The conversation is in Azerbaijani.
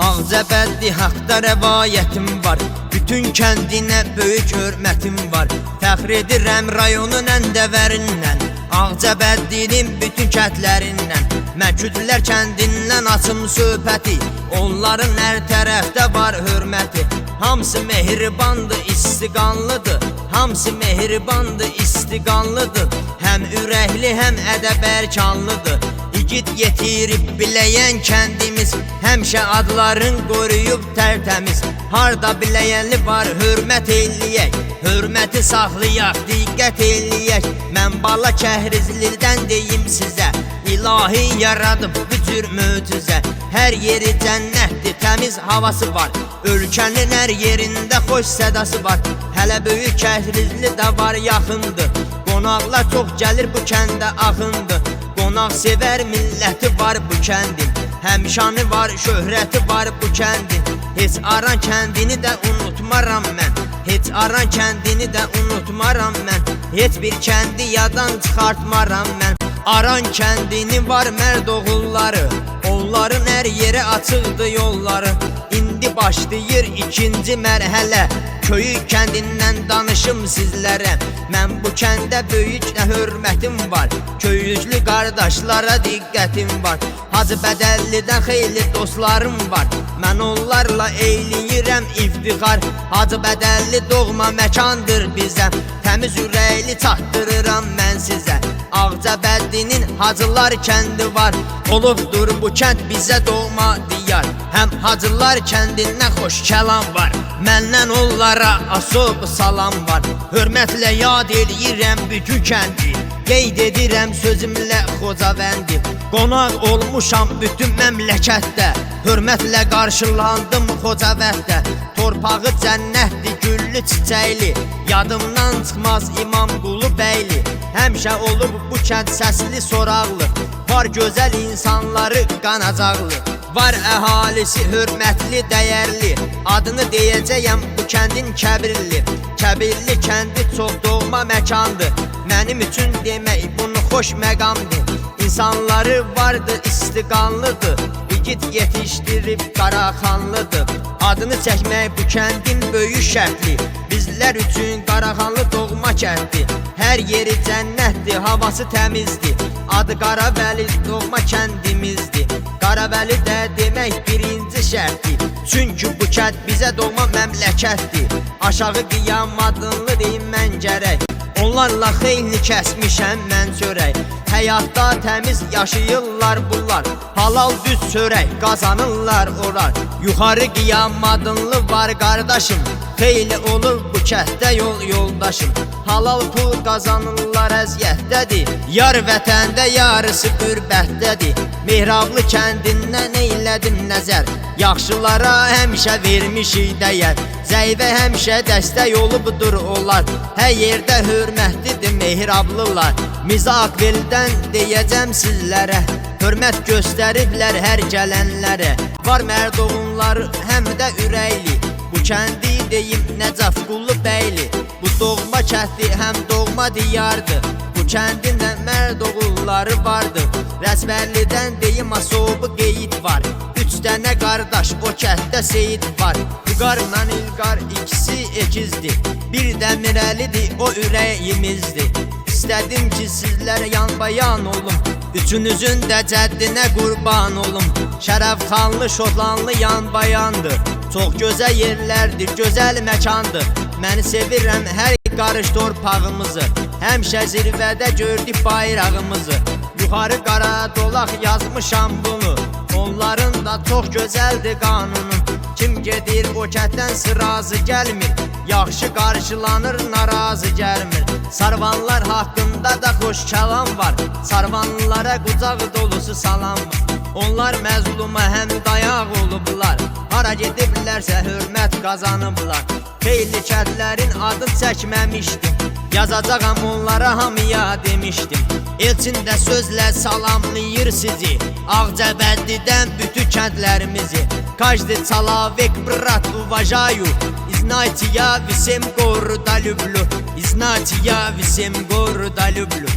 Ağcabəddi haqda rəvayətim var, bütün kəndinə böyük hörmətim var. Fəxr edirəm rayonun əndəvərindən, Ağcabəddinin bütün kətlərindən. Məküdlər kəndindən açım söhbəti, onların hər tərəfdə var hörməti. Hamısı mehribandır, istiqanlıdır, hamısı mehribandır, istiqanlıdır. Həm ürəkli, həm ədəb-ərkanlıdır. İgid yetirib biləyən kəndimiz, həmişə adların qoruyub tərtəmiz. Harda biləyənli var hörmət eləyək, hörməti saxlayaq, diqqət eləyək. Mən Bala Kəhrizlidən deyim sizə, ilahi yaradıb bu cür möcüzə. Hər yeri cənnətdir, təmiz havası var, ölkənin hər yerində xoş sədası var. Hələ böyük Kəhrizli də var yaxındır, qonaqlar çox gəlir bu kəndə axındır. Qonaq sevər milləti var bu kəndin, həmşanı var, şöhrəti var bu kəndin. Heç Aran kəndini də unutmaram mən, heç Aran kəndini də unutmaram mən. Heç bir kəndi yadan çıxartmaram mən. Aran kəndini var mərd oğulları, onların hər yerə açıqdır yolları. İndi başlayır ikinci mərhələ, Köyük kəndindən danışım sizlərə. Mən bu kəndə böyük hörmətim var, köyüklü qardaşlara diqqətim var. Hacıbədəllidən xeyli dostlarım var, mən onlarla eyləyirəm iftixar. Hacıbədəlli doğma məkandır bizə, təmiz ürəkli çatdırıram mən sizə. Ağcabəddinin Hacılar kəndi var, olubdur bu kənd bizə doğma diyar. Həm Hacılar kəndindən xoş kəlam var, məndən onlara asıb salam var. Hörmətlə yad eləyirəm bütün kəndi, qeyd edirəm sözümlə Xocavəndi. Qonaq olmuşam bütün məmləkətdə, hörmətlə qarşılandım Xocavənddə. Torpağı cənnətdir, güllü çiçəkli, yadımdan çıxmaz İmamqulu bəyli. Həmişə olub bu kənd səsli soraqlı, var gözəl insanları qanacaqlı. Var əhalisi hörmətli, dəyərli, adını deyəcəyəm bu kəndin Kəbirli. Kəbirli kəndi çox doğma məkandır, mənim üçün demək bunu xoş məqamdır. İnsanları vardır, istiqanlıdır, igid yetişdirib Qaraxanlıdır. Adını çəkmək bu kəndin böyük şərtli, bizlər üçün Qaraxanlı doğma kənddir. Hər yeri cənnətdir, havası təmizdir, adı Qaravəli doğma kəndimizdir. Qaravəli də demək birinci şərtdir, çünki bu kənd bizə doğma məmləkətdir. Aşağı qiyam adınlı deyim mən gərək, onlarla xeyli kəsmişəm mən çörək. Həyatda təmiz yaşayırlar bunlar, halal düz çörək qazanırlar olar. Yuxarı qiyam adınlı var qardaşım, xeyli olur bu kənddə yoldaşım. Halal pul qazanırlar əziyyətdədir, yar vətəndə yarısı qürbətdədir. Mehrablı kəndindən eylədim nəzər, yaxşılara həmişə vermişik dəyər. Zəifə həmişə dəstək olubdur onlar, hər yerdə hörmətlidir mehrablılar. Mizaqveldən deyəcəm sizlərə, hörmət göstəriblər hər gələnlərə. Var mərd oğulları həm də ürəkli, bu kəndi deyim Nəcəfqulu bəyli. Bu doğma kəndi həm doğma diyardır, bu kəndin də mərd oğulları vardır. Rəsbərlidən deyim asobu qeyd var, 3 dənə qardaş o kənddə seyid var. İlqarla İlqar ikisi ekizdir, bir də Mirəlidir o ürəyimizdir. İstədim ki sizlərə yanbayan olum, üçünüzün də cəddinə qurban olum. Şərəfxanlı, Şotlanlı yanbayandır, çox gözəl yerlərdir, gözəl məkandır. Məni sevirəm hər qarış torpağımızı, həmişə zirvədə gördük bayrağımızı. Yuxarı qara dolaq yazmışam bunu, onların da çox gözəldir qanunu. Kim gedir o kətdən sırazı gəlmir, yaxşı qarşılanır, narazı gəlmir. Sarvanlar haqqında da xoş kəlam var, sarvanlara qucaq dolusu salam var. Onlar məzluma həm dayaq olublar, hara gediblərsə hörmət qazanıblar. Xeyli kətlərin adı çəkməmişdim, yazacağam onlara hamıya demişdim. Elçin də sözlə salamlayır sizi, Ağcabəddidən bütün kəndlərimizi. Каждый человек брат уважаю, и знайте я всем города люблю, и знайте я всем города люблю.